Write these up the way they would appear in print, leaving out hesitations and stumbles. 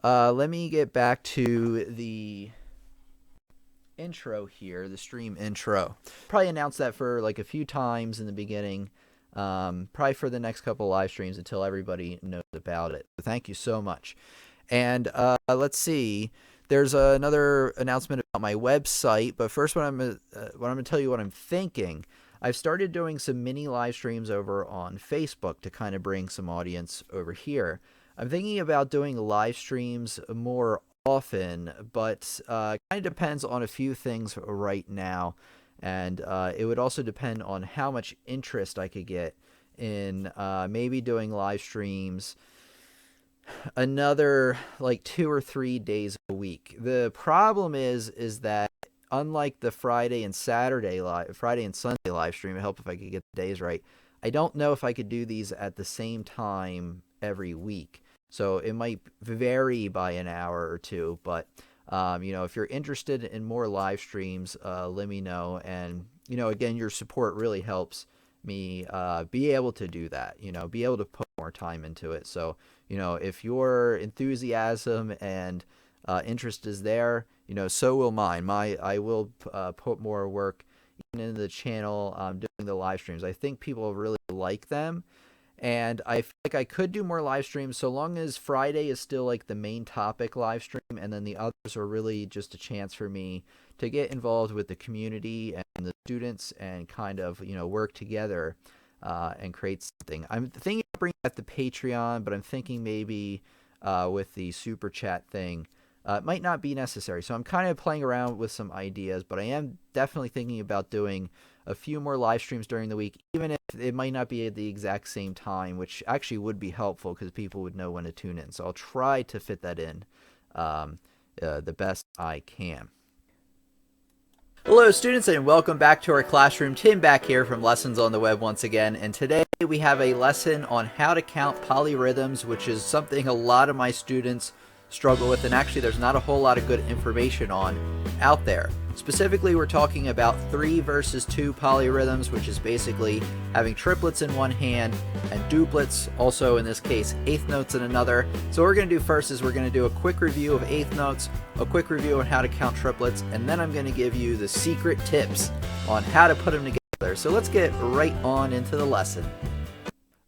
Let me get back to the intro here, the stream intro. Probably announce that for like a few times in the beginning, probably for the next couple live streams until everybody knows about it. So thank you so much. And let's see. There's another announcement about my website, but first, what I'm going to tell you what I'm thinking. I've started doing some mini live streams over on Facebook to kind of bring some audience over here. I'm thinking about doing live streams more often, but kind of depends on a few things right now, and it would also depend on how much interest I could get in maybe doing live streams another like 2 or 3 days a week. The problem is that unlike the Friday and Sunday live stream, it help if I could get the days right. I don't know if I could do these at the same time every week. So it might vary by an hour or two, but if you're interested in more live streams, let me know. And again, your support really helps me be able to do that. Be able to put more time into it. So if your enthusiasm and interest is there, so will mine. I will put more work into the channel doing the live streams. I think people really like them. And I feel like I could do more live streams so long as Friday is still like the main topic live stream, and then the others are really just a chance for me to get involved with the community and the students and kind of work together and create something. I'm thinking of bringing back the Patreon, but I'm thinking maybe with the super chat thing, it might not be necessary. So I'm kind of playing around with some ideas, but I am definitely thinking about doing a few more live streams during the week, even if it might not be at the exact same time, which actually would be helpful because people would know when to tune in. So I'll try to fit that in the best I can. Hello students, and welcome back to our classroom. Tim back here from Lessons on the Web once again, and today we have a lesson on how to count polyrhythms, which is something a lot of my students struggle with, and actually there's not a whole lot of good information on out there. Specifically, we're talking about 3 versus 2 polyrhythms, which is basically having triplets in one hand and duplets, also in this case eighth notes in another. So what we're going to do first is we're going to do a quick review of eighth notes, a quick review on how to count triplets, and then I'm going to give you the secret tips on how to put them together. So let's get right on into the lesson.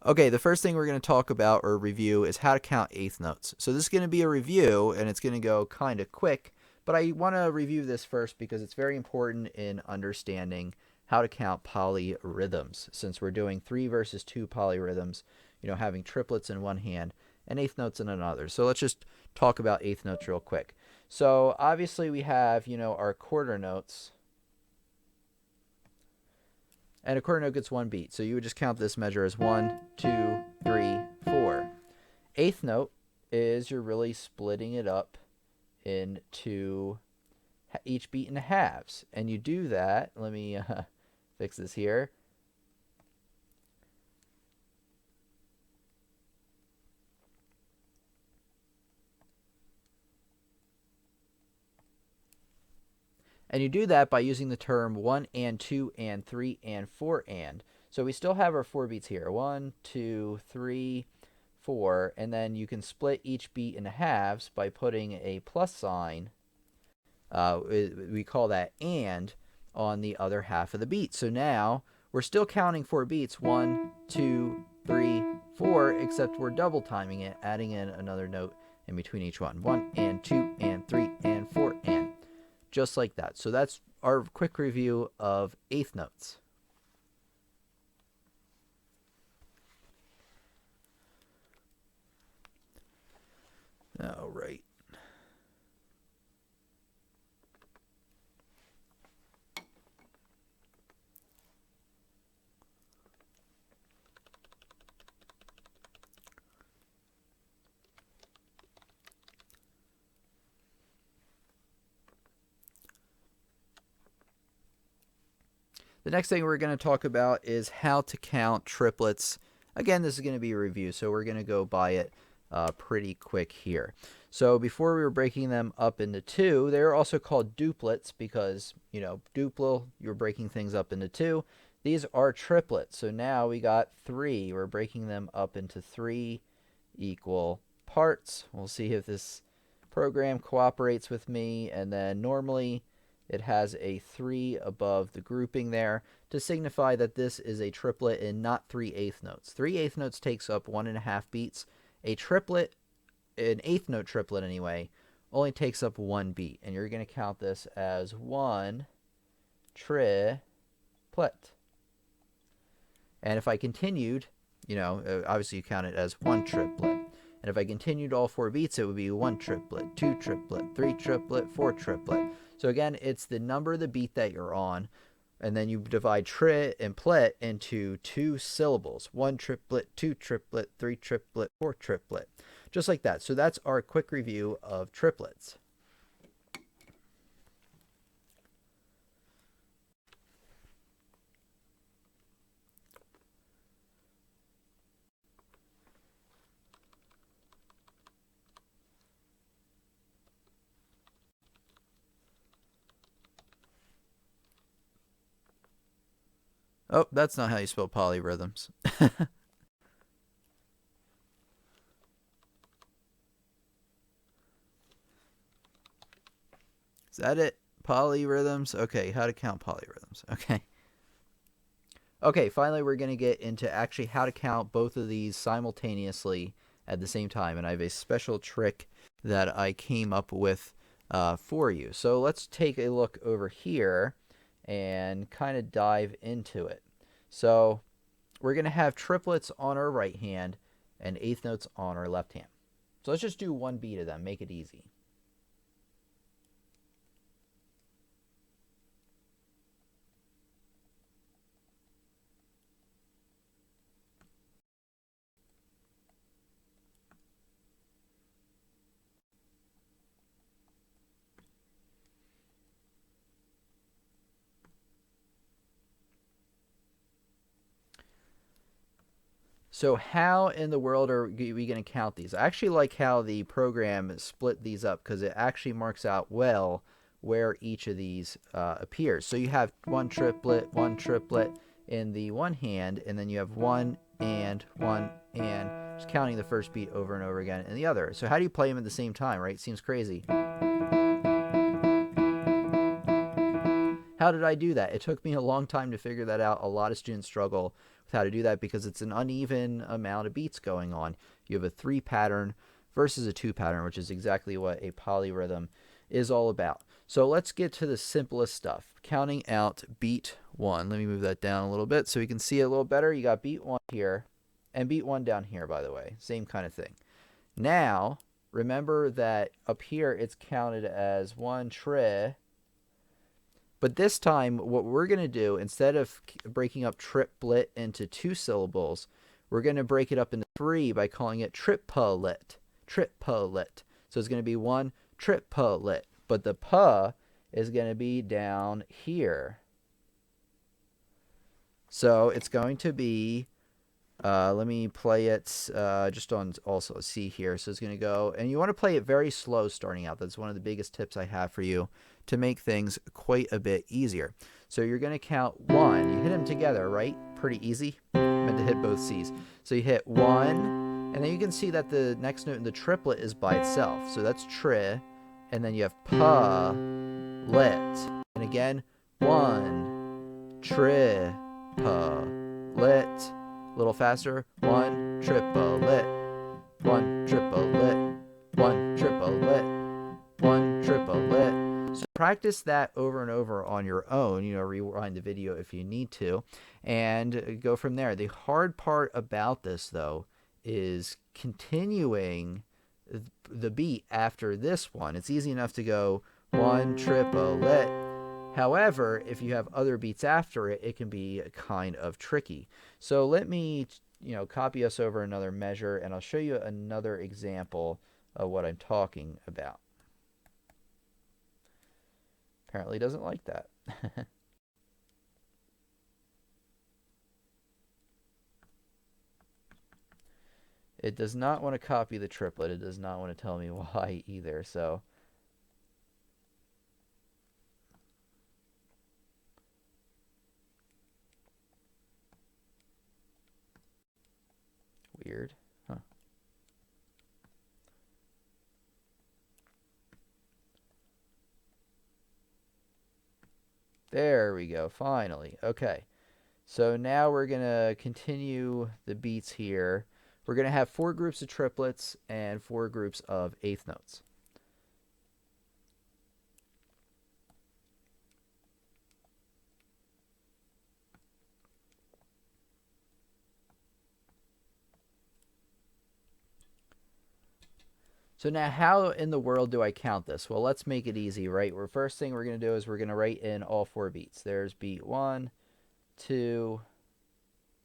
Okay, the first thing we're going to talk about or review is how to count eighth notes. So this is going to be a review, and it's going to go kind of quick, but I want to review this first because it's very important in understanding how to count polyrhythms, since we're doing 3 versus 2 polyrhythms, having triplets in one hand and eighth notes in another. So let's just talk about eighth notes real quick. So obviously we have, our quarter notes. And a quarter note gets 1 beat. So you would just count this measure as 1, 2, 3, 4. Eighth note is you're really splitting it up into each beat into halves. And you do that, let me fix this here. And you do that by using the term 1 and 2 and 3 and 4 and. So we still have our 4 beats here. 1, 2, 3, 4. And then you can split each beat into halves by putting a plus sign. We call that and on the other half of the beat. So now we're still counting 4 beats. 1, 2, 3, 4, except we're double timing it, adding in another note in between each one. 1 and 2 and 3 and 4 and. Just like that. So that's our quick review of eighth notes. All right. The next thing we're going to talk about is how to count triplets. Again, this is going to be a review, so we're going to go by it pretty quick here. So before we were breaking them up into 2, they were also called duplets because, duplo, you're breaking things up into 2. These are triplets. So now we got 3. We're breaking them up into 3 equal parts. We'll see if this program cooperates with me, and then normally it has a 3 above the grouping there to signify that this is a triplet and not 3/8 notes. 3/8 notes takes up 1.5 beats. A triplet, an eighth note triplet anyway, only takes up 1 beat, and you're going to count this as 1 triplet. And if I continued, obviously you count it as 1 triplet. And if I continued all 4 beats, it would be 1 triplet, 2 triplet, 3 triplet, 4 triplet. So again, it's the number of the beat that you're on, and then you divide tri and plet into 2 syllables. 1 triplet, 2 triplet, 3 triplet, 4 triplet. Just like that. So that's our quick review of triplets. Oh, that's not how you spell polyrhythms. Is that it? Polyrhythms? Okay, how to count polyrhythms. Okay. Okay, finally we're going to get into actually how to count both of these simultaneously at the same time. And I have a special trick that I came up with for you. So let's take a look over here and kind of dive into it. So we're going to have triplets on our right hand and eighth notes on our left hand. So let's just do 1 beat of them, make it easy. So how in the world are we going to count these? I actually like how the program split these up because it actually marks out well where each of these appears. So you have 1 triplet in the one hand, and then you have 1 and 1 and, just counting the first beat over and over again in the other. So how do you play them at the same time, right? Seems crazy. How did I do that? It took me a long time to figure that out. A lot of students struggle with how to do that because it's an uneven amount of beats going on. You have a 3 pattern versus a 2 pattern, which is exactly what a polyrhythm is all about. So let's get to the simplest stuff. Counting out beat 1. Let me move that down a little bit so we can see it a little better. You got beat 1 here and beat 1 down here, by the way. Same kind of thing. Now, remember that up here it's counted as 1 tri. But this time, what we're going to do, instead of breaking up triplet into 2 syllables, we're going to break it up into 3 by calling it triplet. Triplet. So it's going to be 1 triplet. But the p is going to be down here. So it's going to be, let me play it just on also C here. So it's going to go, and you want to play it very slow starting out. That's one of the biggest tips I have for you to make things quite a bit easier. So you're going to count 1. You hit them together, right? Pretty easy. Meant to hit both C's. So you hit 1, and then you can see that the next note in the triplet is by itself. So that's tri, and then you have pa, lit. And again, 1, tri, pa, lit. A little faster. 1 triplet, 1 triplet, 1 triplet, 1 triplet. So practice that over and over on your own. Rewind the video if you need to, and go from there. The hard part about this, though, is continuing the beat after this one. It's easy enough to go 1 triplet. However, if you have other beats after it, it can be kind of tricky. So let me, copy us over another measure, and I'll show you another example of what I'm talking about. Apparently doesn't like that. It does not want to copy the triplet. It does not want to tell me why either. So weird. Huh. There we go, finally. Okay, so now we're going to continue the beats here. We're going to have 4 groups of triplets and 4 groups of eighth notes. So now how in the world do I count this? Well, let's make it easy, right? First thing we're going to do is we're going to write in all 4 beats. There's beat 1, 2,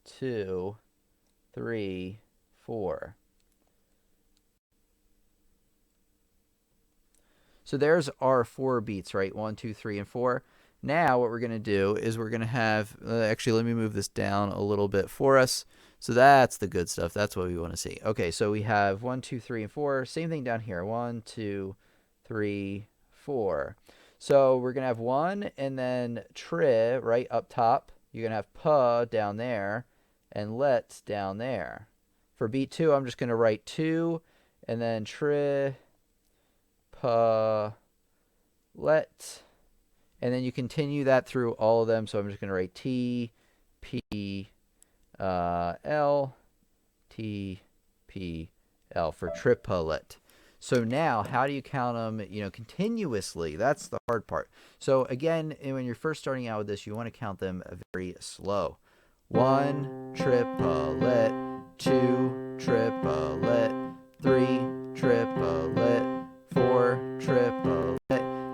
2, 3, 4. So there's our 4 beats, right? 1, 2, 3, and 4. Now what we're going to do is we're going to have, actually let me move this down a little bit for us. So that's the good stuff. That's what we want to see. Okay, so we have 1, 2, 3, and 4. Same thing down here. 1, 2, 3, 4. So we're going to have 1 and then tri right up top. You're going to have pa down there and let down there. For beat 2, I'm just going to write 2 and then tri, pa, let. And then you continue that through all of them. So I'm just going to write T, P, L, T, P, L for triplet. So now, how do you count them, continuously? That's the hard part. So again, when you're first starting out with this, you want to count them very slow. 1 triplet, 2 triplet, 3 triplet, 4 triplet.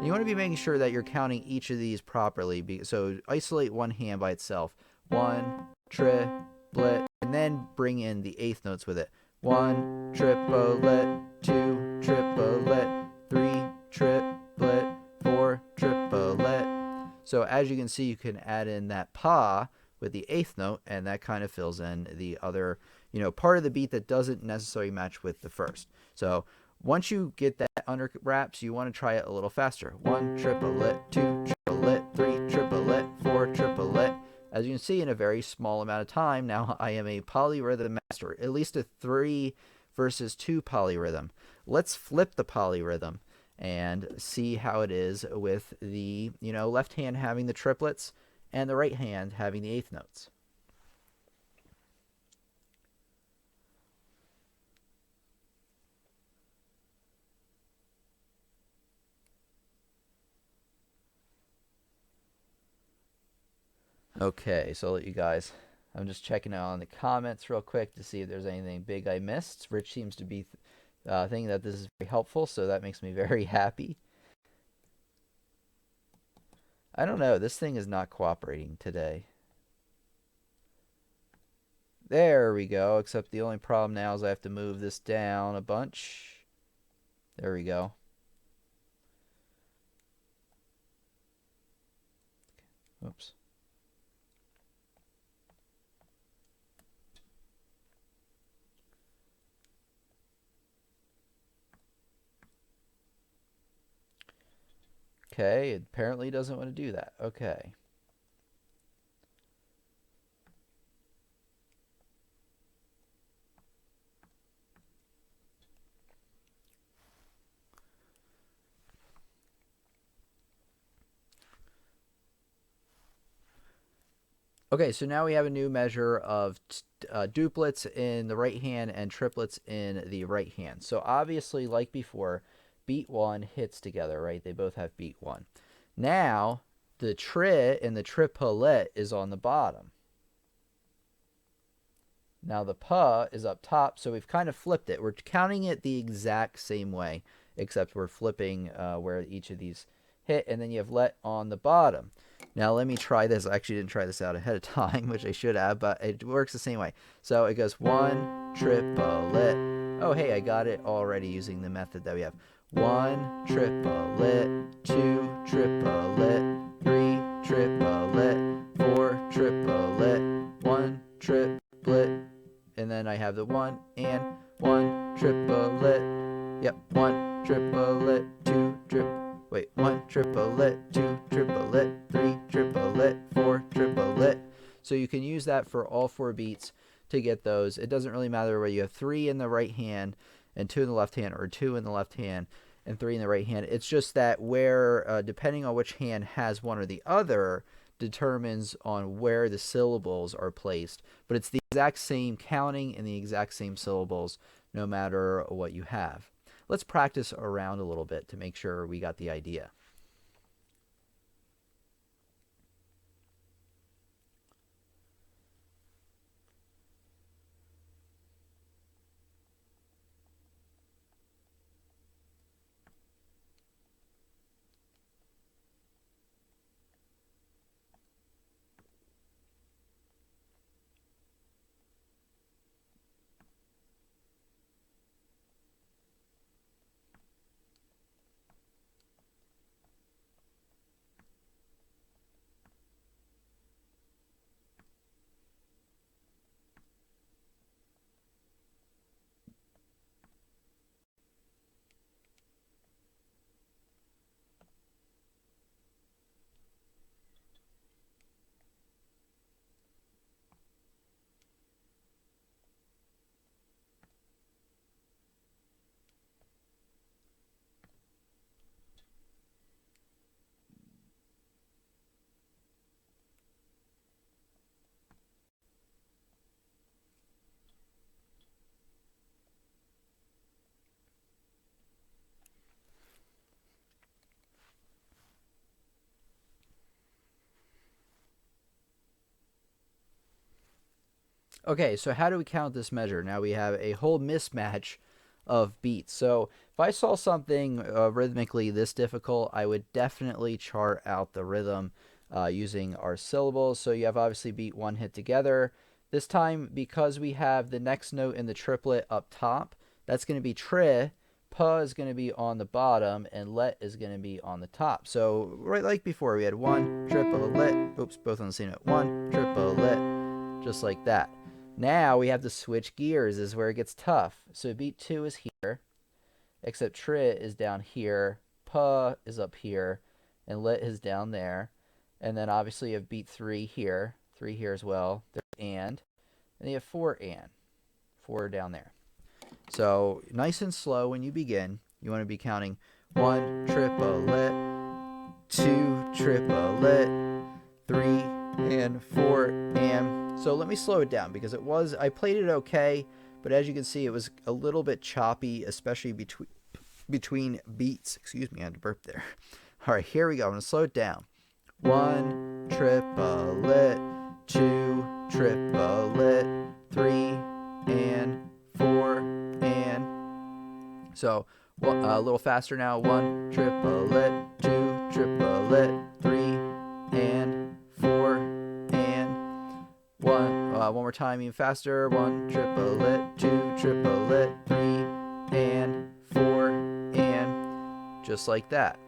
You want to be making sure that you're counting each of these properly. So isolate one hand by itself. 1 triplet, and then bring in the eighth notes with it. 1 triplet, 2 triplet, 3 triplet, 4 triplet. So as you can see, you can add in that pa with the eighth note, and that kind of fills in the other, part of the beat that doesn't necessarily match with the first. So once you get that under wraps, you want to try it a little faster. 1 triplet, 2 triplet, 3 triplet, 4 triplet. As you can see, in a very small amount of time, now I am a polyrhythm master, at least a 3 versus 2 polyrhythm. Let's flip the polyrhythm and see how it is with the, left hand having the triplets and the right hand having the eighth notes. Okay, so I'll let you guys, I'm just checking out on the comments real quick to see if there's anything big I missed. Rich seems to be thinking that this is very helpful, so that makes me very happy. I don't know, this thing is not cooperating today. There we go, except the only problem now is I have to move this down a bunch. There we go. Oops. Okay, it apparently doesn't want to do that. Okay. Okay, so now we have a new measure of duplets in the right hand and triplets in the right hand. So obviously, like before, beat 1 hits together, right? They both have beat 1. Now, the tri and the triplet is on the bottom. Now the pa is up top, so we've kind of flipped it. We're counting it the exact same way, except we're flipping where each of these hit, and then you have let on the bottom. Now let me try this. I actually didn't try this out ahead of time, which I should have, but it works the same way. So it goes 1 triplet. Oh, hey, I got it already using the method that we have. 1 triplet, 2 triplet, 3 triplet, 4 triplet, 1 triplet, and then I have the 1 and 1 triplet. Yep, 1 triplet, 2 triplet. Wait, 1 triplet, 2 triplet, 3 triplet, 4 triplet. So you can use that for all 4 beats to get those. It doesn't really matter whether you have 3 in the right hand and 2 in the left hand, or 2 in the left hand and 3 in the right hand. It's just that where, depending on which hand has one or the other, determines on where the syllables are placed. But it's the exact same counting and the exact same syllables no matter what you have. Let's practice around a little bit to make sure we got the idea. Okay, so how do we count this measure? Now we have a whole mismatch of beats. So if I saw something rhythmically this difficult, I would definitely chart out the rhythm using our syllables. So you have obviously beat 1 hit together. This time, because we have the next note in the triplet up top, that's going to be tri, pa is going to be on the bottom, and let is going to be on the top. So right like before, we had 1 triplet, oops, both on the same note, 1 triplet, just like that. Now we have to switch gears, is where it gets tough. So beat 2 is here, except tri is down here, pa is up here, and lit is down there. And then obviously you have beat 3 here as well. There's and you have 4 and. 4 down there. So nice and slow when you begin. You want to be counting 1 triplet, 2 triplet, 3 and 4 and. So let me slow it down because I played it okay, but as you can see, it was a little bit choppy, especially between beats. Excuse me, I had to burp there. All right, here we go. I'm going to slow it down. 1 triplet, 2 triplet, 3 and 4 and. So a little faster now. 1 triplet, 2 triplet, 3 and 4 and. One more time, even faster. 1 triplet, 2 triplet, 3 and 4 and. Just like that.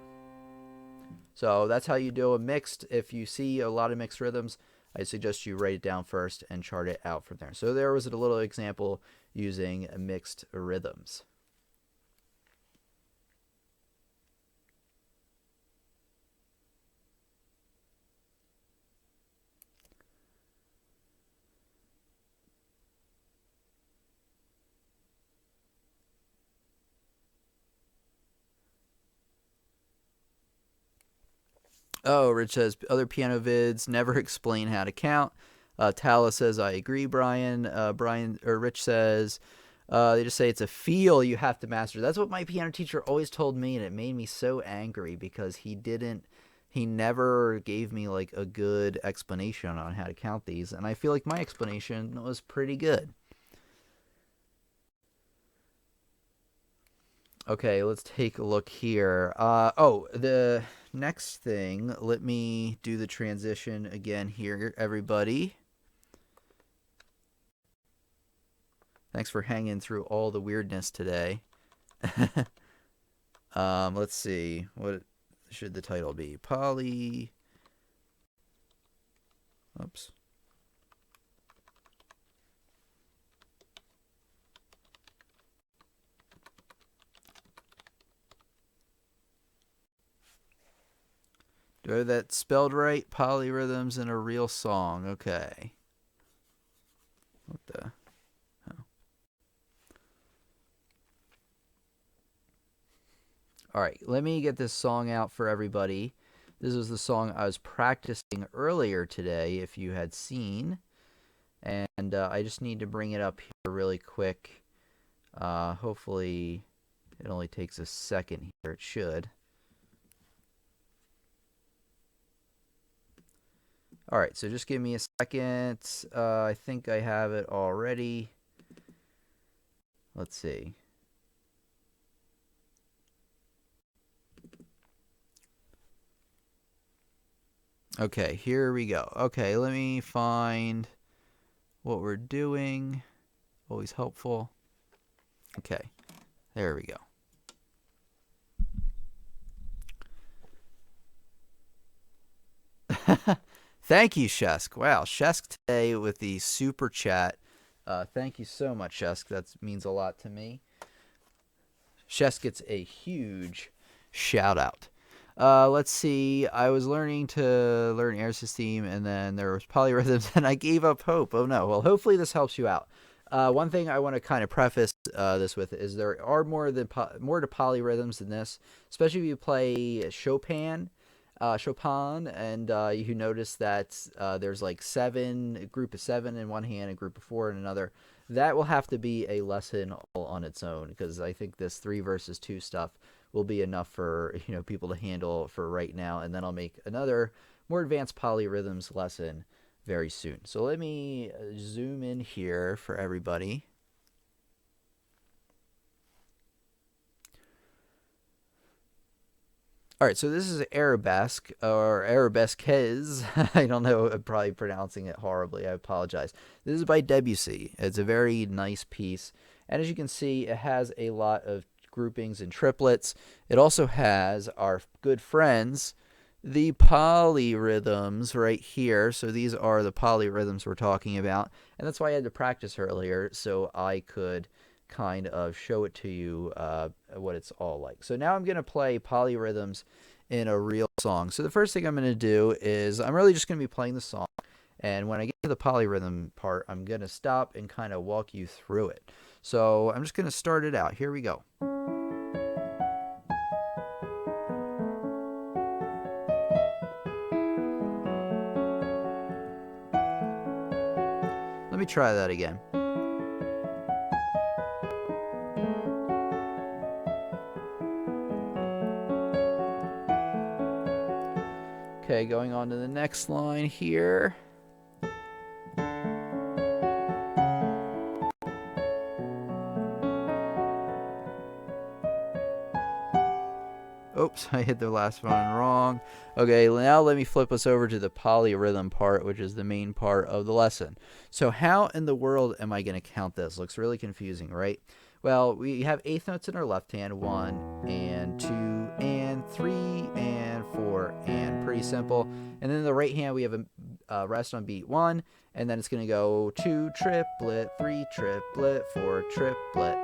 So that's how you do a mixed. If you see a lot of mixed rhythms, I suggest you write it down first and chart it out from there. So there was a little example using mixed rhythms. Oh, Rich says other piano vids never explain how to count. Tala says I agree. Brian Rich says they just say it's a feel you have to master. That's what my piano teacher always told me, and it made me so angry because he never gave me like a good explanation on how to count these, and I feel like my explanation was pretty good. Okay, let's take a look here. The next thing, let me do the transition again here, everybody. Thanks for hanging through all the weirdness today. Let's see. What should the title be? Oops. Do I have that spelled right? Polyrhythms in a real song. Okay. What the? Oh. All right, let me get this song out for everybody. This is the song I was practicing earlier today, if you had seen. And I just need to bring it up here really quick. Hopefully, it only takes a second here. It should. All right, so just give me a second. I think I have it already. Let's see. Okay, here we go. Okay, let me find what we're doing. Always helpful. Okay, there we go. Thank you, Shesk. Wow, Shesk today with the super chat. Thank you so much, Shesk. That means a lot to me. Shesk gets a huge shout out. Let's see. I was learning to learn air system, and then there was polyrhythms, and I gave up hope. Oh no. Well, hopefully this helps you out. One thing I want to kind of preface this with is there are more to polyrhythms than this, especially if you play Chopin, and you notice that there's like a group of 7 in one hand, a group of 4 in another. That will have to be a lesson all on its own, because I think this 3 versus 2 stuff will be enough for people to handle for right now, and then I'll make another more advanced polyrhythms lesson very soon. So let me zoom in here for everybody. All right, so this is arabesque, or arabesques. I don't know, I'm probably pronouncing it horribly. I apologize. This is by Debussy. It's a very nice piece. And as you can see, it has a lot of groupings and triplets. It also has our good friends, the polyrhythms right here. So these are the polyrhythms we're talking about. And that's why I had to practice earlier, so I could kind of show it to you what it's all like. So now I'm going to play polyrhythms in a real song. So the first thing I'm going to do is I'm really just going to be playing the song. And when I get to the polyrhythm part, I'm going to stop and kind of walk you through it. So I'm just going to start it out. Here we go. Let me try that again. Okay, going on to the next line here. Oops, I hit the last one wrong. Okay, now let me flip us over to the polyrhythm part, which is the main part of the lesson. So how in the world am I going to count this? Looks really confusing, right? Well, we have eighth notes in our left hand, 1 and 2 and 3 and 4, and pretty simple. And then in the right hand, we have a rest on beat 1, and then it's going to go 2 triplet, 3 triplet, 4 triplet.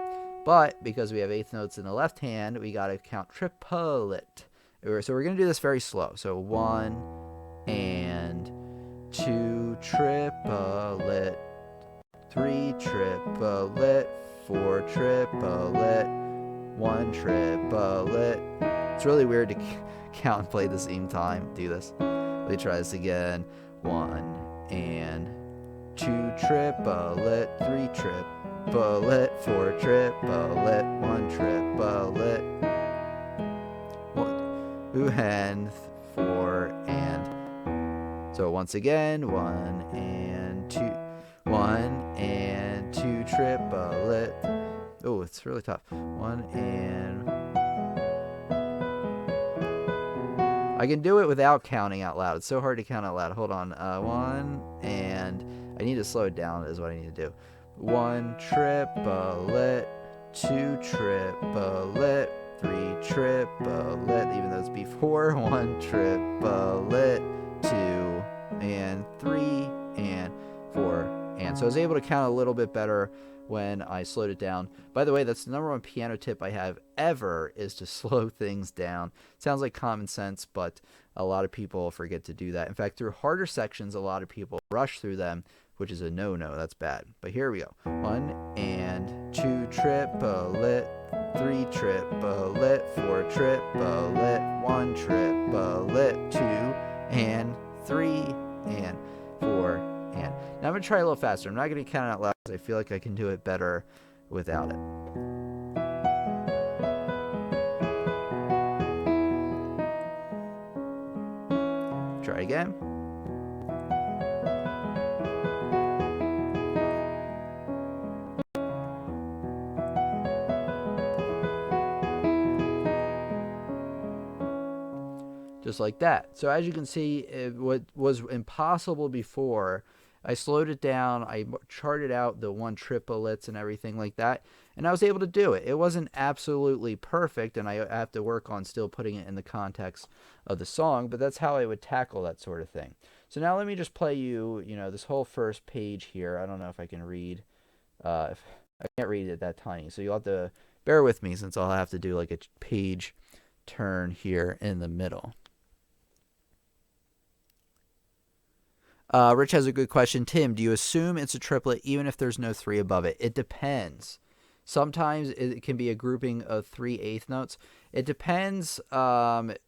But because we have eighth notes in the left hand, we got to count triplet. So we're going to do this very slow. So 1 and 2 triplet, 3 triplet, 4 triplet, 1 triplet. It's really weird to count and play at the same time. Do this. Let me try this again. 1 and 2 triplet, 3 triplet, 4 triplet, 1 triplet, 1 and 4 and. So once again, 1 and 2, 1 and 2 triplet. Oh, it's really tough. 1 and. I can do it without counting out loud. It's so hard to count out loud. Hold on. 1 and. I need to slow it down, is what I need to do. 1 triplet, 2 triplet, 3 triplet, even though it's before. 1 triplet, 2 and 3 and 4 and. So I was able to count a little bit better when I slowed it down. By the way, that's the #1 piano tip I have ever, is to slow things down. Sounds like common sense, but a lot of people forget to do that. In fact, through harder sections, a lot of people rush through them, which is a no-no. That's bad. But here we go. 1 and 2 triplet, 3 triplet, 4 triplet, 1 triplet, 2 and 3 and 4 and. Now I'm going to try a little faster. I'm not going to count it out loud because I feel like I can do it better without it. Try again. Just like that. So as you can see, what was impossible before, I slowed it down, I charted out the 1 triplets and everything like that, and I was able to do it. It wasn't absolutely perfect, and I have to work on still putting it in the context of the song, but that's how I would tackle that sort of thing. So now let me just play you, this whole first page here. I don't know if I can read. If I can't read it that tiny, so you'll have to bear with me since I'll have to do like a page turn here in the middle. Rich has a good question. Tim, do you assume it's a triplet even if there's no 3 above it? It depends. Sometimes it can be a grouping of 3/8 notes. It depends. The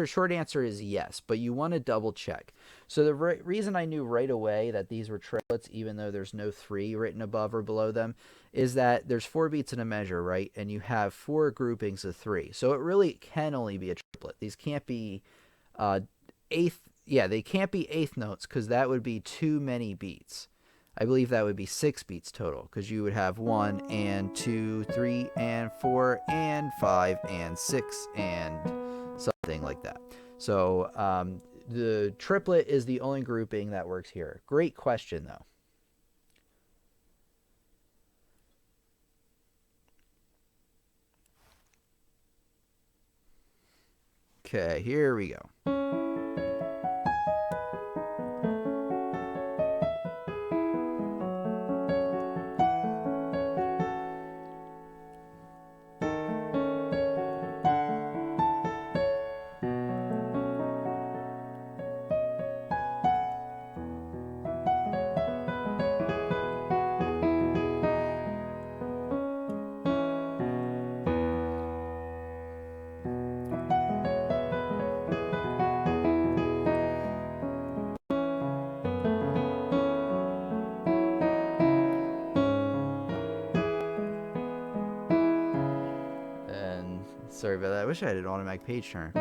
short answer is yes, but you want to double check. So the reason I knew right away that these were triplets, even though there's no 3 written above or below them, is that there's 4 beats in a measure, right? And you have 4 groupings of 3. So it really can only be a triplet. These can't be eighth. Yeah, they can't be 8th notes because that would be too many beats. I believe that would be 6 beats total because you would have 1 and 2, 3 and 4 and 5 and 6 and something like that. So the triplet is the only grouping that works here. Great question, though. Okay, here we go. Sorry about that. I wish I had an automatic page turn.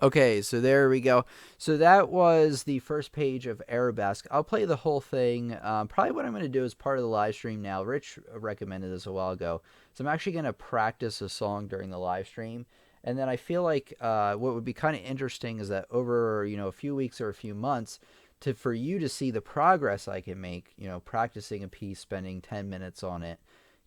Okay, so there we go. So that was the first page of Arabesque. I'll play the whole thing. Probably what I'm going to do as part of the live stream now. Rich recommended this a while ago. So I'm actually going to practice a song during the live stream. And then I feel like what would be kind of interesting is that over, a few weeks or a few months, for you to see the progress I can make, practicing a piece, spending 10 minutes on it,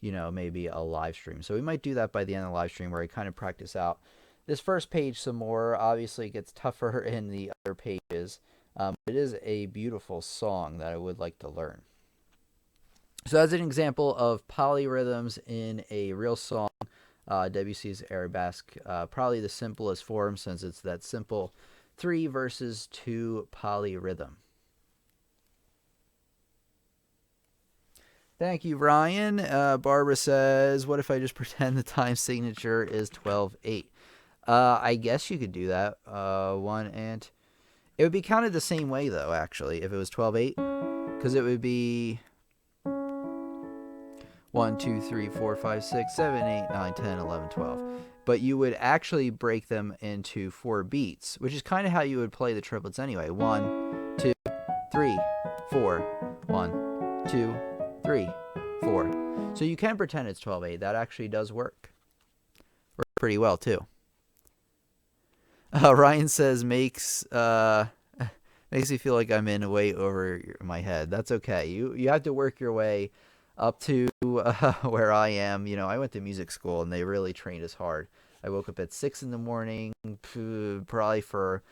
maybe a live stream. So we might do that by the end of the live stream where I kind of practice out this first page some more. Obviously, it gets tougher in the other pages. It is a beautiful song that I would like to learn. So as an example of polyrhythms in a real song, Debussy's Arabesque, probably the simplest form since it's that simple 3 verses 2 polyrhythm. Thank you, Ryan. Barbara says, what if I just pretend the time signature is 12/8? I guess you could do that. 1 and... It would be counted the same way, though, actually, if it was 12/8. Because it would be 1, 2, 3, 4, 5, 6, 7, 8, 9, 10, 11, 12. But you would actually break them into 4 beats, which is kind of how you would play the triplets anyway. 1, 2, 3, 4. 1, 2, 3, 4. So you can pretend it's 12/8. That actually does work. Works pretty well, too. Ryan says makes me feel like I'm in way over my head. That's okay. You have to work your way up to where I am. I went to music school and they really trained us hard. I woke up at 6 in the morning, probably for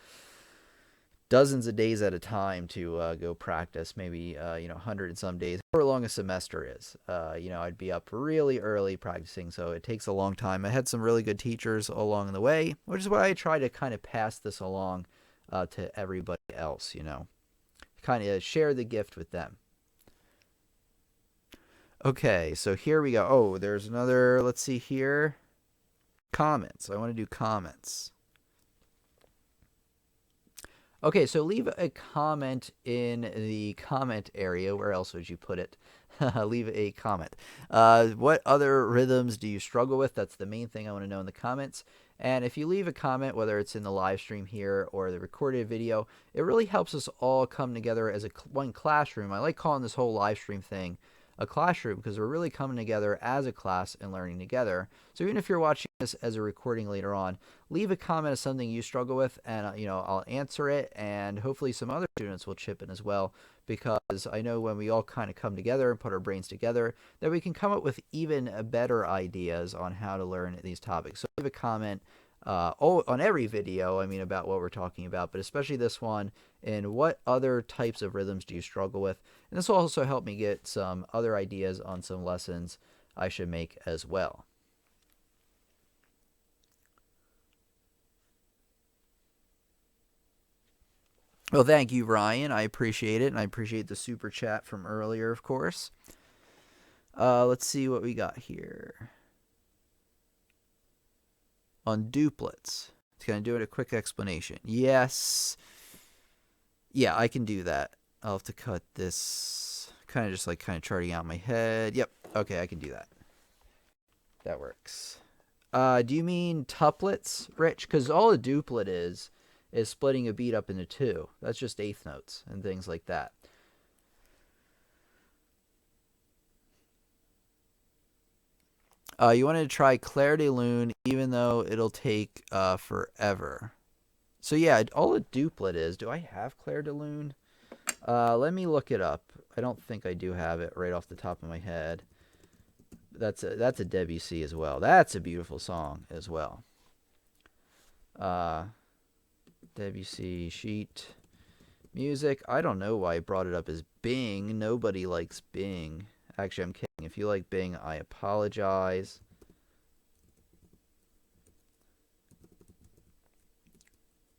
dozens of days at a time to go practice, maybe 100 and some days, however long a semester is. I'd be up really early practicing, so it takes a long time. I had some really good teachers along the way, which is why I try to kind of pass this along to everybody else, kind of share the gift with them. Okay, so here we go. Oh, there's another, let's see here. Comments. I want to do comments. Okay, so leave a comment in the comment area. Where else would you put it? Leave a comment. What other rhythms do you struggle with? That's the main thing I want to know in the comments. And if you leave a comment, whether it's in the live stream here or the recorded video, it really helps us all come together as one classroom. I like calling this whole live stream thing a classroom because we're really coming together as a class and learning together. So even if you're watching this as a recording later on, leave a comment of something you struggle with, and I'll answer it, and hopefully some other students will chip in as well, because I know when we all kind of come together and put our brains together, that we can come up with even better ideas on how to learn these topics. So leave a comment on every video, about what we're talking about, but especially this one, and what other types of rhythms do you struggle with? And this will also help me get some other ideas on some lessons I should make as well. Well, thank you, Ryan. I appreciate it, and I appreciate the super chat from earlier, of course. Let's see what we got here. On tuplets. It's going to do it a quick explanation. Yes. Yeah, I can do that. I'll have to cut this. Kind of just charting out my head. Yep. Okay, I can do that. That works. Do you mean tuplets, Rich? Because all a duplet is splitting a beat up into two. That's just eighth notes and things like that. You wanted to try Clair de Lune, even though it'll take forever. So yeah, all a duplet is. Do I have Clair de Lune? Let me look it up. I don't think I do have it right off the top of my head. That's a Debussy as well. That's a beautiful song as well. Debussy sheet music. I don't know why I brought it up as Bing. Nobody likes Bing. Actually, I'm kidding. If you like Bing, I apologize.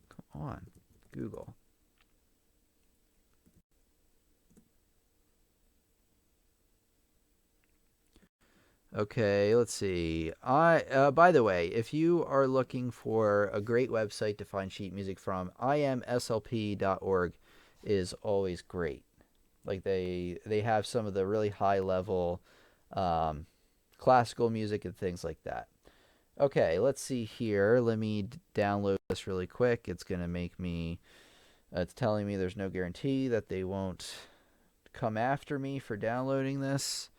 Come on, Google. Okay, let's see. By the way, if you are looking for a great website to find sheet music from, imslp.org is always great. Like they have some of the really high level classical music and things like that. Okay, let's see here. Let me download this really quick. It's gonna make me. It's telling me there's no guarantee that they won't come after me for downloading this.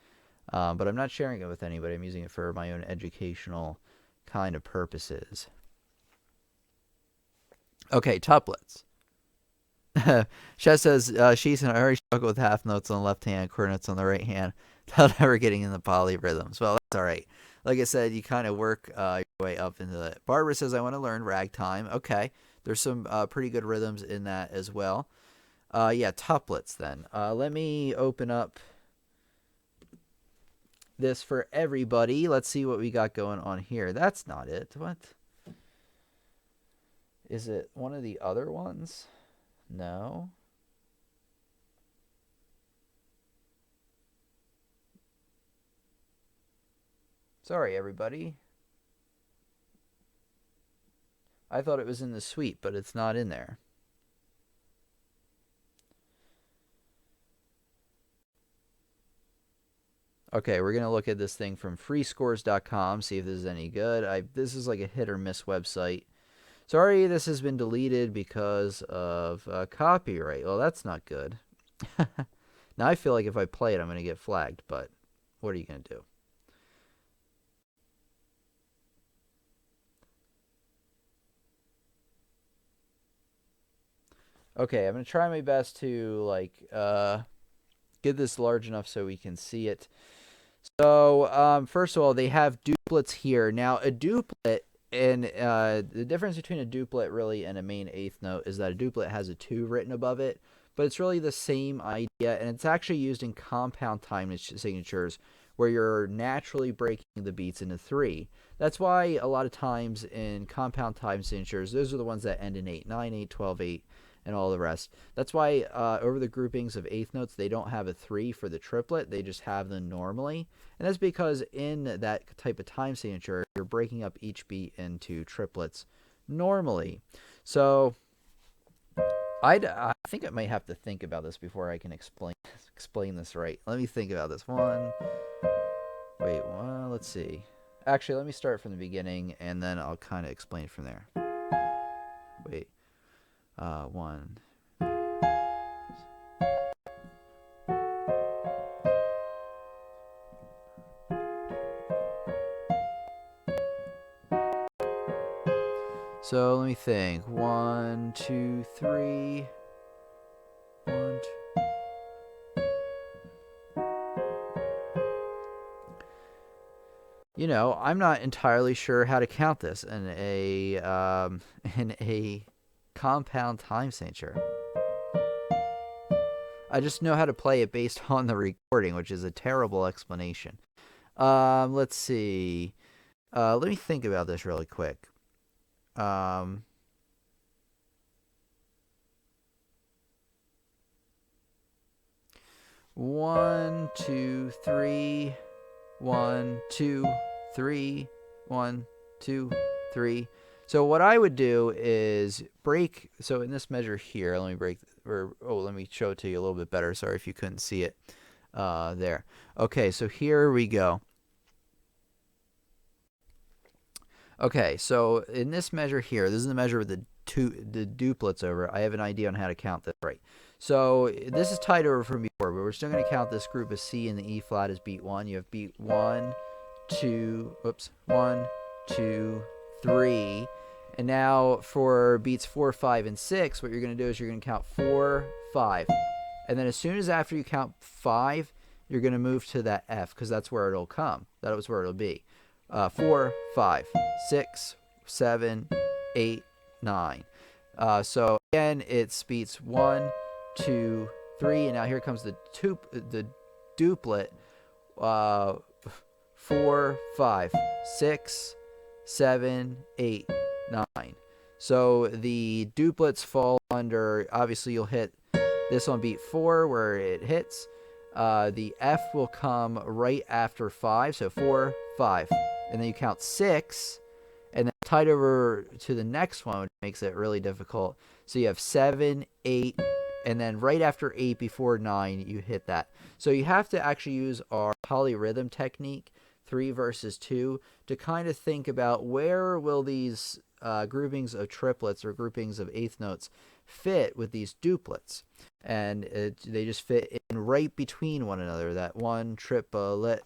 But I'm not sharing it with anybody. I'm using it for my own educational kind of purposes. Okay, tuplets. Chet says, she's in a hurry, struggle with half notes on the left hand, quarter notes on the right hand, without ever getting in the polyrhythms. Well, that's all right. Like I said, you kind of work your way up into it. Barbara says, I want to learn ragtime. Okay, there's some pretty good rhythms in that as well. Yeah, tuplets then. Let me open up this for everybody. Let's see what we got going on here. That's not it. What? Is it one of the other ones? No. Sorry, everybody. I thought it was in the suite, but it's not in there. Okay, we're going to look at this thing from freescores.com, see if this is any good. This is like a hit or miss website. Sorry, this has been deleted because of copyright. Well, that's not good. Now I feel like if I play it, I'm going to get flagged, but what are you going to do? Okay, I'm going to try my best to get this large enough so we can see it. So, first of all, they have tuplets here. Now, a tuplet And the difference between a duplet really and a main eighth note is that a duplet has a 2 written above it, but it's really the same idea, and it's actually used in compound time signatures where you're naturally breaking the beats into 3. That's why a lot of times in compound time signatures, those are the ones that end in 8, 9, 8, 12, 8, and all the rest. That's why over the groupings of eighth notes, they don't have a 3 for the triplet. They just have them normally. And that's because in that type of time signature, you're breaking up each beat into triplets normally. So I think I might have to think about this before I can explain this right. Let me think about this. Let's see. Actually, let me start from the beginning, and then I'll kind of explain from there. Wait. One. So let me think. 1, 2, 3. 1, 2. You know, I'm not entirely sure how to count this in a compound time signature. I just know how to play it based on the recording, which is a terrible explanation. Let's see. Let me think about this really quick. 1, 2, 3. 1, 2, 3. 1, 2, 3. So what I would do is break. So in this measure here, let me show it to you a little bit better. Sorry if you couldn't see it there. Okay, so here we go. Okay, so in this measure here, this is the measure with the duplets over. I have an idea on how to count this right. So this is tied over from before, but we're still going to count this group of C and the E flat as beat 1. You have beat 1, 2, 3. And now for beats 4, 5, and 6, what you're going to do is you're going to count 4, 5. And then as soon as after you count 5, you're going to move to that F because that's where it'll come. That was where it'll be. 4, 5, 6, 7, 8, 9. So again, it's beats 1, 2, 3, and now here comes the duplet. 4, 5, 6, 7, 8, 9. So the duplets fall under. Obviously, you'll hit this on beat 4 where it hits. The F will come right after 5, so 4, 5. And then you count 6, and then tied over to the next one, which makes it really difficult. So you have 7, 8, and then right after 8 before 9, you hit that. So you have to actually use our polyrhythm technique, 3 versus 2, to kind of think about where will these groupings of triplets or groupings of eighth notes fit with these duplets. And they just fit in right between one another, that one triplet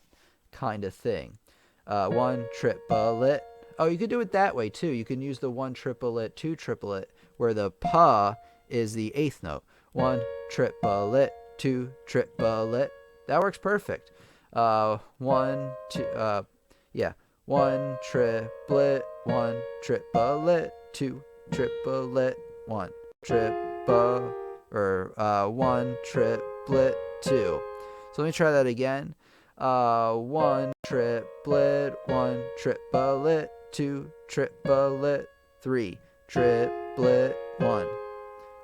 kind of thing. 1 triplet. Oh, you could do it that way too. You can use the 1 triplet, 2 triplet, where the pa is the eighth note. 1 triplet, 2 triplet. That works perfect. 1, 2, 1 triplet, 1 triplet, 2 triplet, 1 triple, or 1 triplet, 2. So let me try that again. 1 triplet, 1 triplet, 2 triplet, 3 triplet, 1.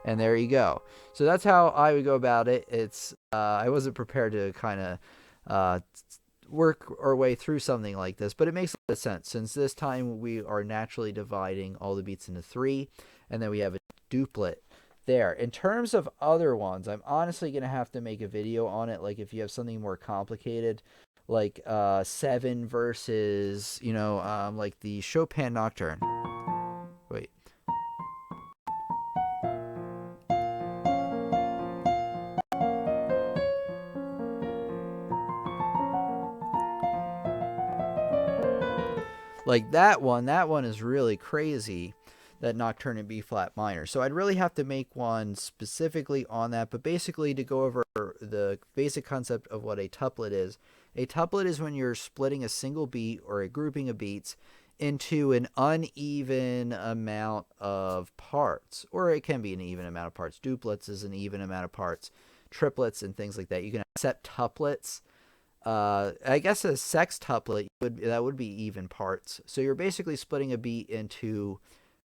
And there you go. So that's how I would go about it. It's I wasn't prepared to kind of work our way through something like this, but it makes a lot of sense since this time we are naturally dividing all the beats into 3, and then we have a duplet there. In terms of other ones, I'm honestly going to have to make a video on it, like if you have something more complicated, like 7 versus, like the Chopin Nocturne. Wait. Like that one is really crazy, that Nocturne in B flat minor. So I'd really have to make one specifically on that, but basically to go over the basic concept of what a tuplet is. A tuplet is when you're splitting a single beat or a grouping of beats into an uneven amount of parts, or it can be an even amount of parts. Duplets is an even amount of parts. Triplets and things like that. You can accept tuplets. I guess a sextuplet that would be even parts. So you're basically splitting a beat into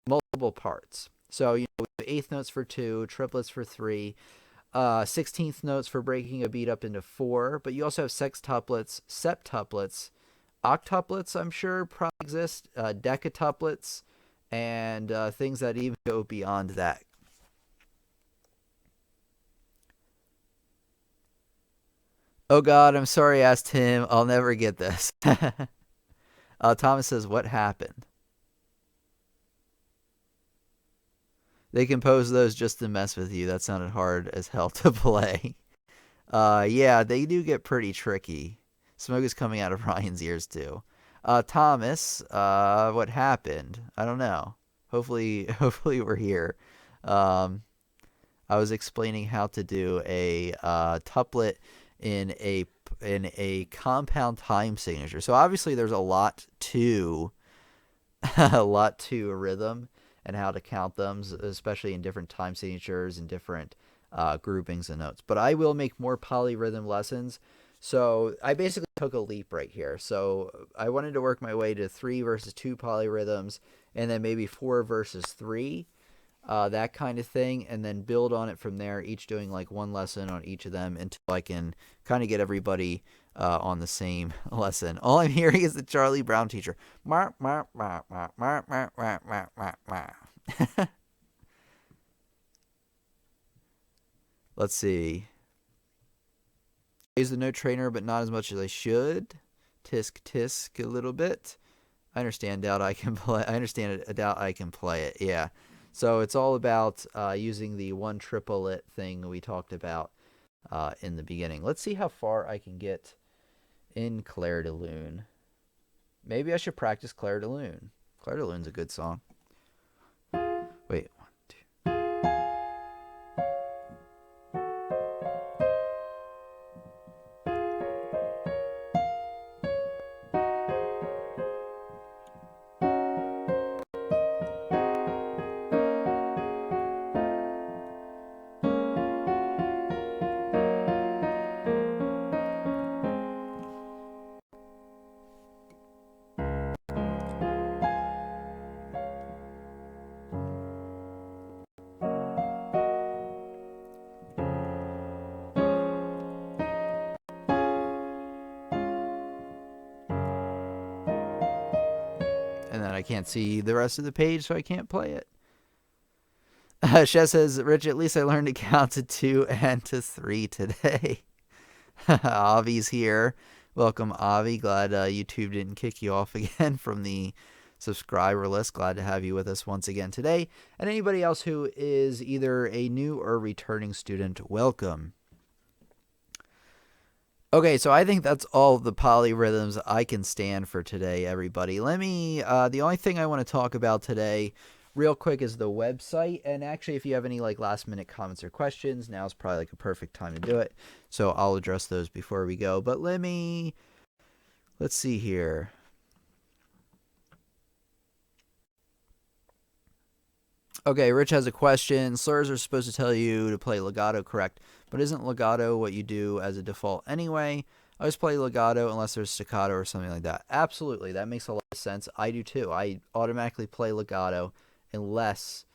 multiple parts. So we have eighth notes for 2, triplets for 3, 16th notes for breaking a beat up into 4. But you also have sextuplets, septuplets, octuplets. I'm sure probably exist, decatuplets, and things that even go beyond that. Oh God, I'm sorry, asked him. I'll never get this. Thomas says, what happened? They compose those just to mess with you. That sounded hard as hell to play. Yeah, they do get pretty tricky. Smoke is coming out of Ryan's ears too. Thomas, what happened? I don't know. Hopefully we're here. Um, I was explaining how to do a tuplet in a compound time signature. So obviously there's a lot to a lot to a rhythm and how to count them, especially in different time signatures and different groupings and notes. But I will make more polyrhythm lessons. So I basically took a leap right here. So I wanted to work my way to 3 versus 2 polyrhythms, and then maybe 4 versus 3, that kind of thing, and then build on it from there, each doing like one lesson on each of them until I can kind of get everybody on the same lesson. All I'm hearing is the Charlie Brown teacher. Let's see. I use the note trainer, but not as much as I should. Tisk tisk a little bit. I understand. Doubt I can play. I understand it. Doubt I can play it. Yeah. So it's all about using the one triplet thing we talked about in the beginning. Let's see how far I can get in Clair de Lune. Maybe I should practice Clair de Lune. Clair de Lune's a good song. Wait. And then I can't see the rest of the page, so I can't play it. Shez says, Rich, at least I learned to count to 2 and to 3 today. Avi's here. Welcome, Avi. Glad YouTube didn't kick you off again from the subscriber list. Glad to have you with us once again today. And anybody else who is either a new or returning student, welcome. Okay, so I think that's all the polyrhythms I can stand for today, everybody. The only thing I want to talk about today real quick is the website. And actually, if you have any like last minute comments or questions, now's probably like a perfect time to do it. So I'll address those before we go. But let's see here. Okay, Rich has a question. Slurs are supposed to tell you to play legato, correct? But isn't legato what you do as a default anyway? I always play legato unless there's staccato or something like that. Absolutely, that makes a lot of sense. I do too. I automatically play legato unless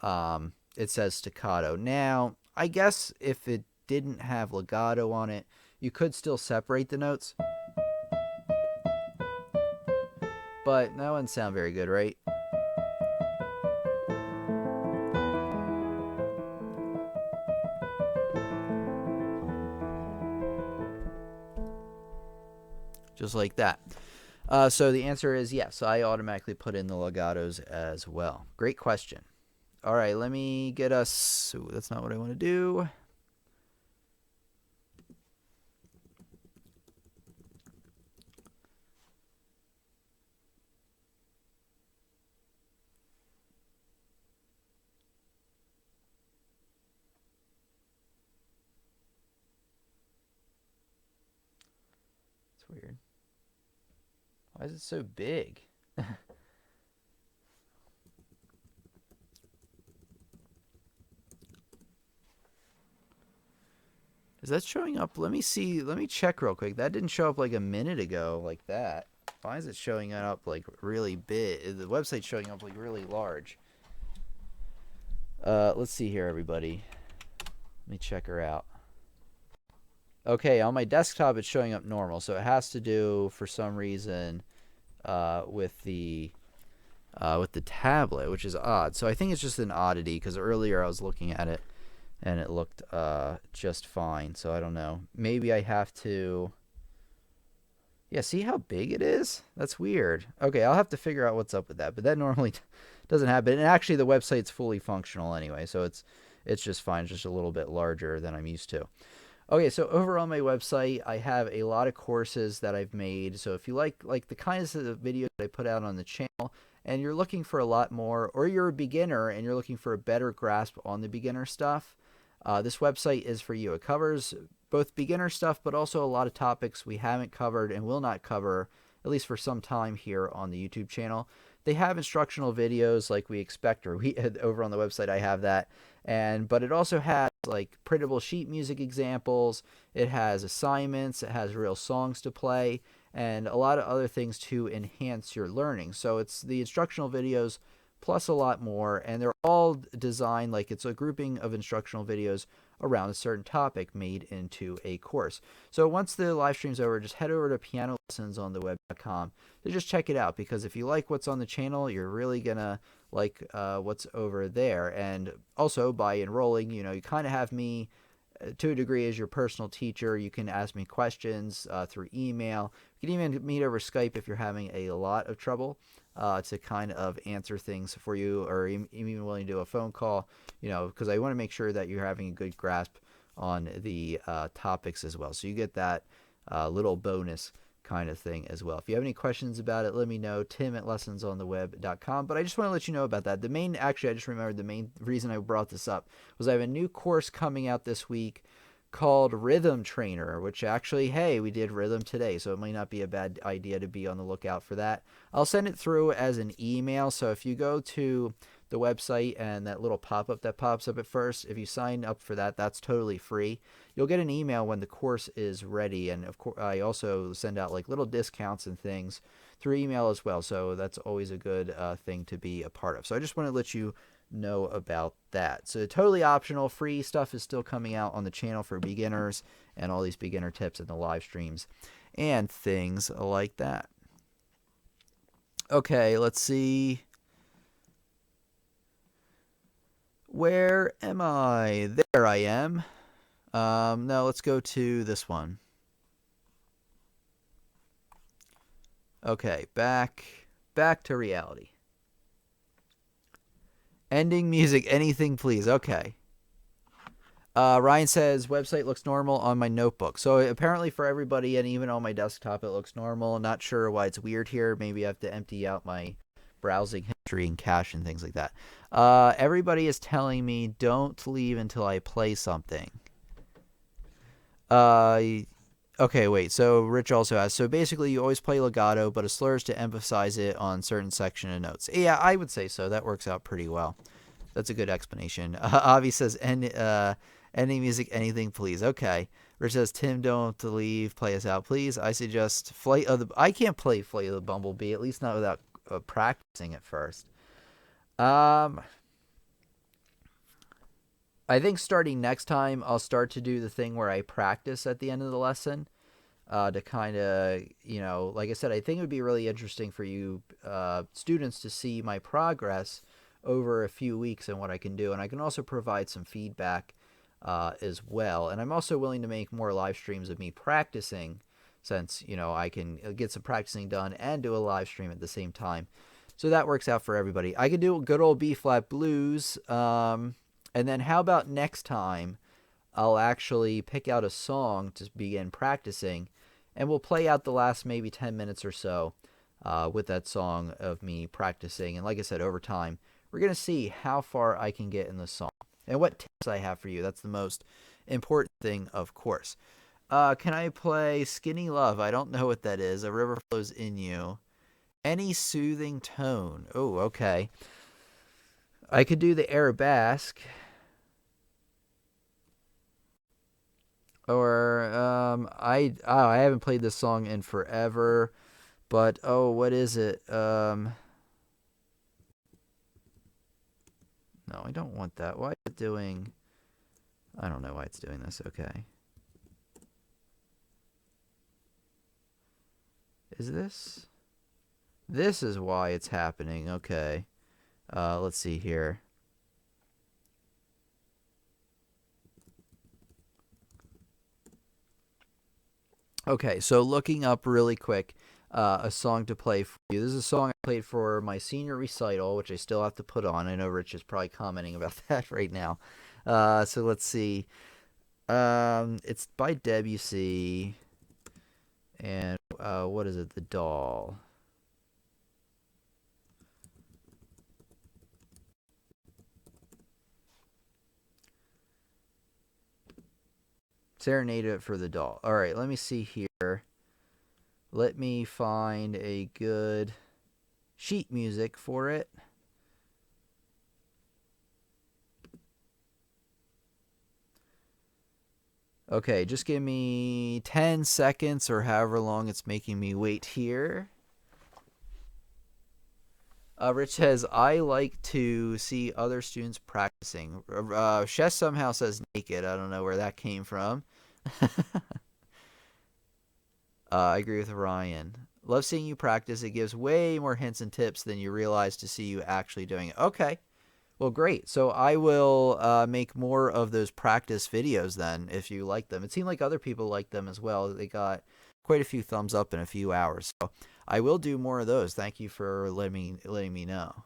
it says staccato. Now, I guess if it didn't have legato on it, you could still separate the notes. But that wouldn't sound very good, right? Just like that. So the answer is yes. I automatically put in the legatos as well. Great question. All right, let me get us. Ooh, that's not what I want to do. It's weird. Why is it so big? Is that showing up? Let me see. Let me check real quick. That didn't show up like a minute ago like that. Why is it showing up like really big? The website's showing up like really large. Let's see here, everybody. Let me check her out. Okay, on my desktop it's showing up normal, so it has to do for some reason with the tablet, which is odd. So I think it's just an oddity because earlier I was looking at it and it looked just fine. So I don't know. Maybe I have to. Yeah, see how big it is? That's weird. Okay, I'll have to figure out what's up with that. But that normally doesn't happen. And actually, the website's fully functional anyway, so it's just fine. It's just a little bit larger than I'm used to. Okay, so over on my website, I have a lot of courses that I've made. So if you like the kinds of videos that I put out on the channel, and you're looking for a lot more, or you're a beginner and you're looking for a better grasp on the beginner stuff, this website is for you. It covers both beginner stuff, but also a lot of topics we haven't covered and will not cover, at least for some time here on the YouTube channel. They have instructional videos like we expect, or we over on the website I have that, but it also has like printable sheet music examples. It has assignments. It has real songs to play, and a lot of other things to enhance your learning. So it's the instructional videos plus a lot more, and they're all designed like it's a grouping of instructional videos around a certain topic made into a course. So once the live stream's over, just head over to pianolessonsontheweb.com to just check it out, because if you like what's on the channel, you're really gonna like what's over there. And also by enrolling, you kind of have me to a degree as your personal teacher. You can ask me questions through email. You can even meet over Skype if you're having a lot of trouble to kind of answer things for you, or even willing to do a phone call, because I want to make sure that you're having a good grasp on the topics as well. So you get that little bonus kind of thing as well. If you have any questions about it, let me know. Tim@lessonsontheweb.com. But I just want to let you know about that. Actually, I just remembered the main reason I brought this up was I have a new course coming out this week called Rhythm Trainer, which actually, hey, we did rhythm today, so it might not be a bad idea to be on the lookout for that. I'll send it through as an email, so if you go to the website and that little pop-up that pops up at first, if you sign up for that, that's totally free. You'll get an email when the course is ready, and of course I also send out like little discounts and things through email as well, so that's always a good thing to be a part of. So I just want to let you know about that. So totally optional. Free stuff is still coming out on the channel for beginners, and all these beginner tips and the live streams and things like that. Okay, let's see. Where am I? There I am. No, let's go to this one. Okay, back to reality. Ending music, anything please. Okay. Ryan says, website looks normal on my notebook. So apparently for everybody, and even on my desktop, it looks normal. Not sure why it's weird here. Maybe I have to empty out my browsing history and cache and things like that. Everybody is telling me don't leave until I play something. Okay, wait. So Rich also asks, so basically you always play legato, but a slur is to emphasize it on certain section of notes. Yeah, I would say so. That works out pretty well. That's a good explanation. Avi says, ending music, anything please. Okay. Rich says, Tim, don't leave. Play us out, please. I suggest Flight of the... I can't play Flight of the Bumblebee, at least not without practicing it first. I think starting next time, I'll start to do the thing where I practice at the end of the lesson to kind of, like I said, I think it would be really interesting for you students to see my progress over a few weeks and what I can do. And I can also provide some feedback as well. And I'm also willing to make more live streams of me practicing, since, I can get some practicing done and do a live stream at the same time. So that works out for everybody. I could do good old B-flat blues. And then how about next time I'll actually pick out a song to begin practicing, and we'll play out the last maybe 10 minutes or so with that song of me practicing. And like I said, over time, we're going to see how far I can get in the song and what tips I have for you. That's the most important thing, of course. Can I play Skinny Love? I don't know what that is. A River Flows in You. Any soothing tone. Oh, okay. I could do the Arabesque. Or I haven't played this song in forever, but oh, what is it? No, I don't want that. Why is it doing? I don't know why it's doing this. Okay, is this? This is why it's happening. Okay, let's see here. Okay, so looking up really quick, a song to play for you. This is a song I played for my senior recital, which I still have to put on. I know Rich is probably commenting about that right now. So let's see. It's by Debussy, and what is it? The Doll. Serenade for the Doll. All right, let me see here. Let me find a good sheet music for it. Okay, just give me 10 seconds or however long it's making me wait here. Rich says, I like to see other students practicing. Shess somehow says naked. I don't know where that came from. I agree with Ryan. Love seeing you practice. It gives way more hints and tips than you realize to see you actually doing it. Okay. Well, great. So I will make more of those practice videos then if you like them. It seemed like other people liked them as well. They got quite a few thumbs up in a few hours. So I will do more of those. Thank you for letting me know.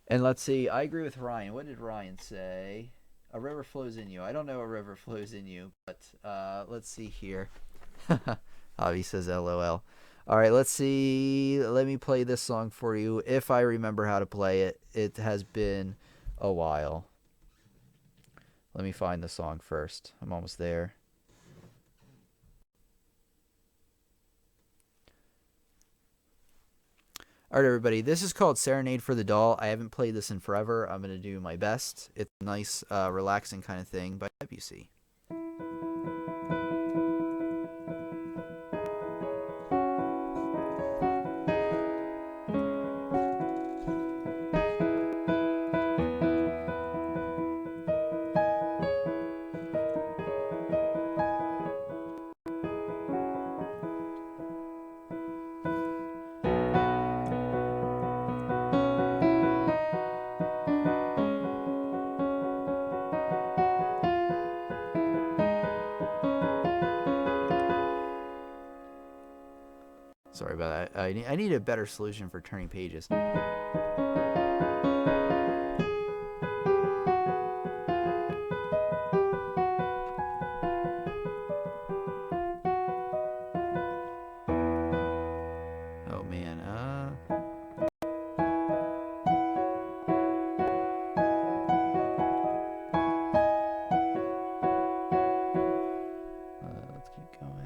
And let's see. I agree with Ryan. What did Ryan say? A river flows in you. I don't know a river flows in you, but let's see here. Avi says LOL. All right, let's see. Let me play this song for you if I remember how to play it. It has been a while. Let me find the song first. I'm almost there. All right, everybody. This is called Serenade for the Doll. I haven't played this in forever. I'm going to do my best. It's a nice, relaxing kind of thing by Debussy. Sorry about that. I need a better solution for turning pages. Oh man. Let's keep going.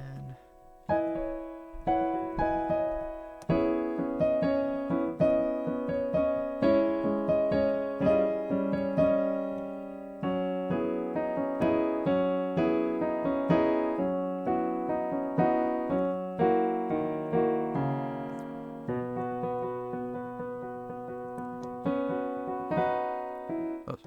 Oops.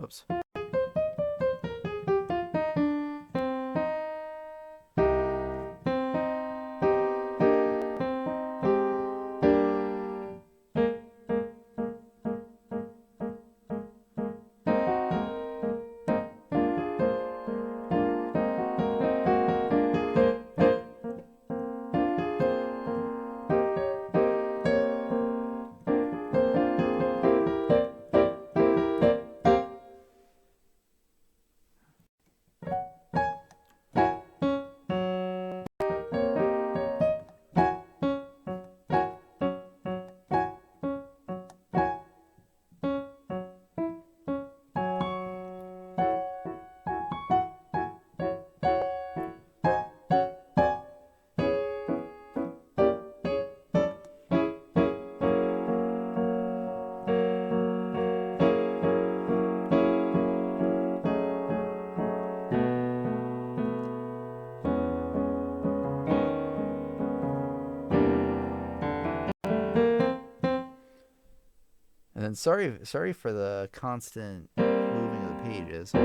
Oops. And then sorry for the constant moving of the pages.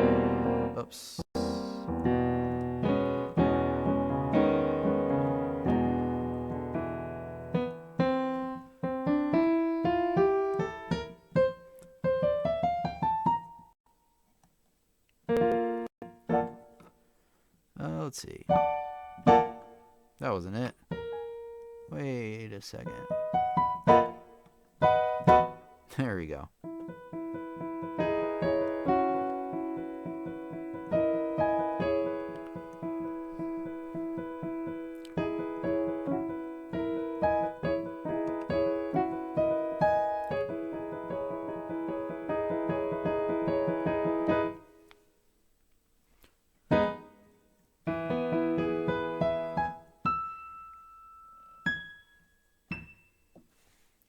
Oops. Let's see. That wasn't it. Wait a second. There we go.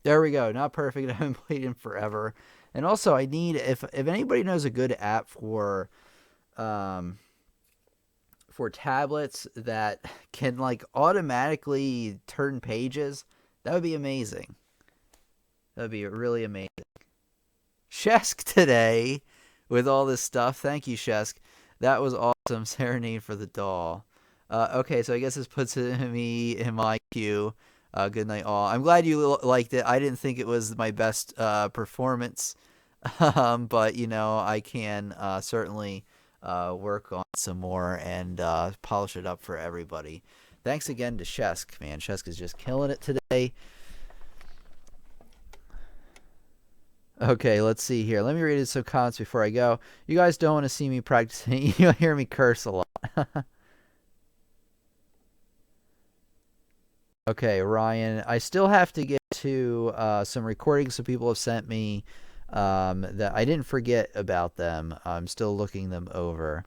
There we go. Not perfect. I haven't played in forever. And also, I need if anybody knows a good app for tablets that can like automatically turn pages, that would be amazing. That would be really amazing. Shesk today with all this stuff. Thank you, Shesk. That was awesome. Serenade for the doll. Okay, so I guess this puts me in my queue. Good night, all. I'm glad you liked it. I didn't think it was my best performance, but you know I can certainly work on some more and polish it up for everybody. Thanks again to Shesk, man. Shesk is just killing it today. Okay, let's see here. Let me read some comments before I go. You guys don't want to see me practicing. You'll hear me curse a lot. Okay, Ryan, I still have to get to some recordings some people have sent me that I didn't forget about them. I'm still looking them over.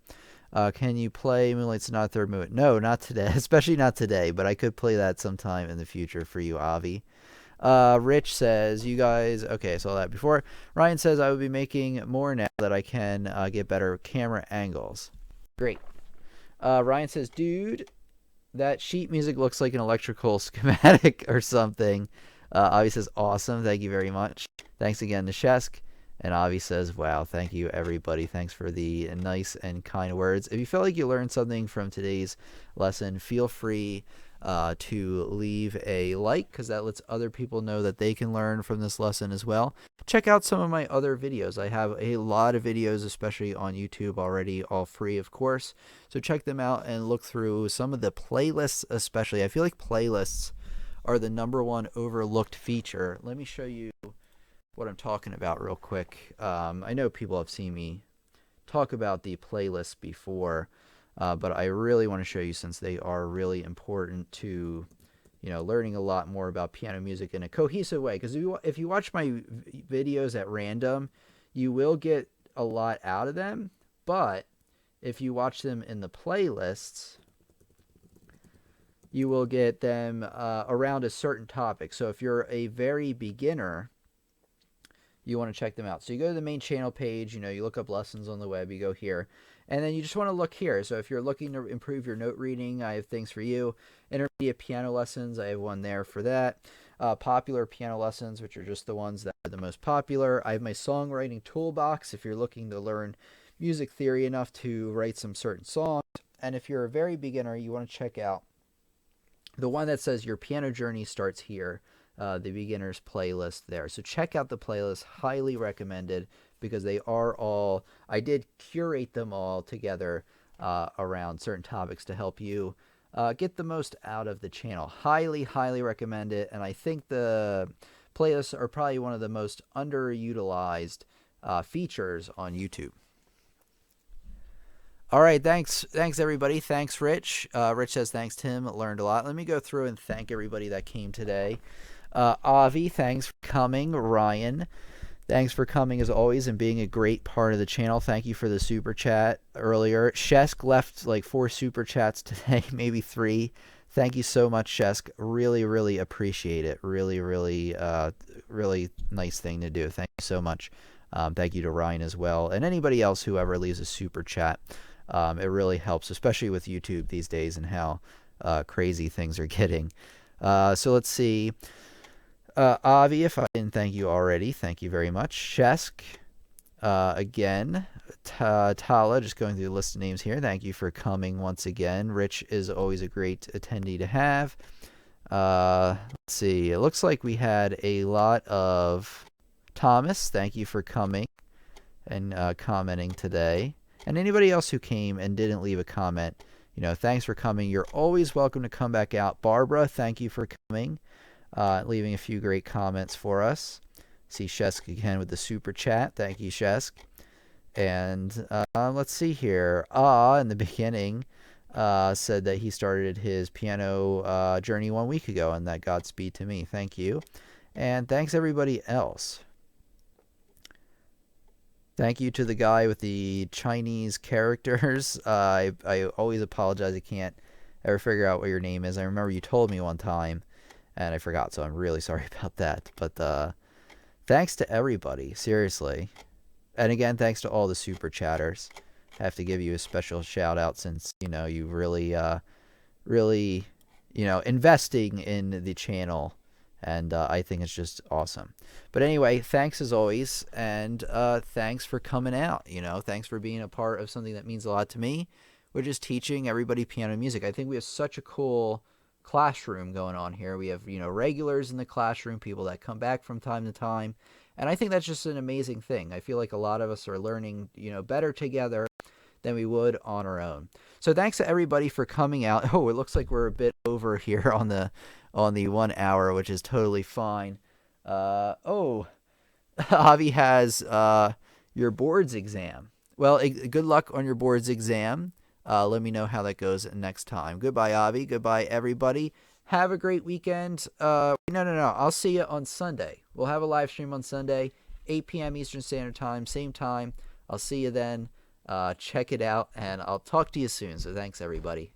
Can you play Moonlight Sonata Third Movement? No, not today, especially not today, but I could play that sometime in the future for you, Avi. Rich says, you guys, okay, I saw that before. Ryan says, I will be making more now that I can get better camera angles. Great. Ryan says, dude, that sheet music looks like an electrical schematic or something. Avi says, awesome. Thank you very much. Thanks again to Shesk. And Avi says, wow, thank you, everybody. Thanks for the nice and kind words. If you felt like you learned something from today's lesson, feel free to leave a like, because that lets other people know that they can learn from this lesson as well. Check out some of my other videos. I have a lot of videos, especially on YouTube already, all free, of course. So check them out and look through some of the playlists, especially. I feel like playlists are the #1 overlooked feature. Let me show you what I'm talking about real quick. I know people have seen me talk about the playlists before, but I really want to show you, since they are really important to, you know, learning a lot more about piano music in a cohesive way. Because if you watch my videos at random, you will get a lot out of them. But if you watch them in the playlists, you will get them around a certain topic. So if you're a very beginner, you want to check them out. So you go to the main channel page, you know, you look up lessons on the web, you go here, and then you just want to look here. So if you're looking to improve your note reading, I have things for you. Intermediate piano lessons, I have one there for that. Popular piano lessons, which are just the ones that are the most popular. I have my songwriting toolbox if you're looking to learn music theory enough to write some certain songs. And if you're a very beginner, you want to check out the one that says your piano journey starts here. The beginners playlist there. So check out the playlist. Highly recommended, because they are all, I did curate them all together around certain topics to help you get the most out of the channel. Highly, highly recommend it. And I think the playlists are probably one of the most underutilized features on YouTube. All right, thanks everybody. Thanks, Rich. Rich says, thanks, Tim. Learned a lot. Let me go through and thank everybody that came today. Avi, thanks for coming. Ryan, thanks for coming as always and being a great part of the channel. Thank you for the super chat earlier. Shesk left like 4 super chats today, maybe 3. Thank you so much, Shesk. Really, really appreciate it. Really, really, really nice thing to do. Thank you so much. Thank you to Ryan as well, and anybody else who ever leaves a super chat. It really helps, especially with YouTube these days and how crazy things are getting. So let's see. Avi, if I didn't thank you already, thank you very much. Shesk, again. Tala, just going through the list of names here. Thank you for coming once again. Rich is always a great attendee to have. Let's see. It looks like we had a lot of Thomas. Thank you for coming and commenting today. And anybody else who came and didn't leave a comment, thanks for coming. You're always welcome to come back out. Barbara, thank you for coming, leaving a few great comments for us. See Shesk again with the super chat. Thank you, Shesk. And let's see here. In the beginning, said that he started his piano journey 1 week ago, and that Godspeed to me. Thank you. And thanks everybody else. Thank you to the guy with the Chinese characters. I always apologize. I can't ever figure out what your name is. I remember you told me one time, and I forgot, so I'm really sorry about that. But thanks to everybody, seriously. And again, thanks to all the super chatters. I have to give you a special shout out since, you really, investing in the channel. And I think it's just awesome. But anyway, thanks as always. And thanks for coming out. Thanks for being a part of something that means a lot to me, which is teaching everybody piano music. I think we have such a cool classroom going on here. We have, regulars in the classroom, people that come back from time to time. And I think that's just an amazing thing. I feel like a lot of us are learning, better together than we would on our own. So thanks to everybody for coming out. Oh, it looks like we're a bit over here on the 1 hour, which is totally fine. Avi has your boards exam. Well, good luck on your boards exam. Let me know how that goes next time. Goodbye, Avi. Goodbye, everybody. Have a great weekend. No. I'll see you on Sunday. We'll have a live stream on Sunday, 8 p.m. Eastern Standard Time, same time. I'll see you then. Check it out, and I'll talk to you soon. So thanks, everybody.